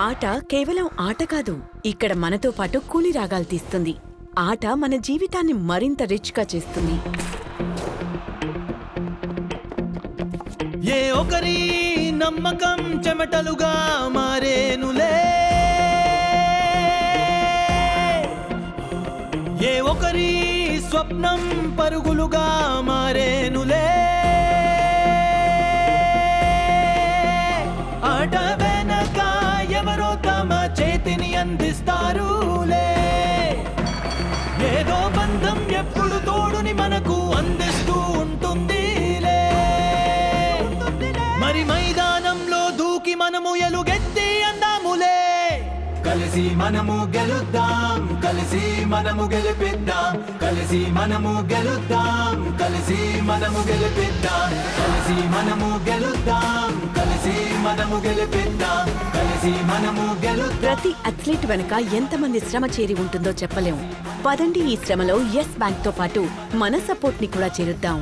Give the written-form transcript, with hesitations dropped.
ఆట కేవలం ఆట కాదు, ఇక్కడ మనతో పాటు కూలి రాగాలు తీస్తుంది. ఆట మన జీవితాన్ని మరింత రిచ్గా చేస్తుంది. ఏ ఒకరి నమ్మకం చెమటలుగా మారేనులే, ఏ ఒకరి స్వప్నం పరుగులుగా మారేనులే. ఆట వెనక ఎవరో తమ చేతిని అందిస్తారులే, ఏదో బంధం ఎప్పుడు తోడుని మనకు అందిస్తూ ఉంటుందిలే. మరి మైదానంలో దూకి మనము ఎలుగెత్తి అందాములే, కలిసి మనము గెలుద్దాం, కలిసి మనము గెలిపిద్దాం, కలిసి మనము గెలుద్దాం, కలిసి మనము గెలిపిద్దాం, కలిసి మనము గెలుద్దాం, కలిసి మనము గెలిపిద్దాం, కలిసి మనము గెలుద్దాం. ప్రతి అథ్లీట్ వెనక ఎంతమంది శ్రమ చేరి ఉంటుందో చెప్పలేం. పదండి, ఈ శ్రమలో యెస్ బ్యాంక్ తో పాటు మన సపోర్ట్ ని కూడా చేరుద్దాం.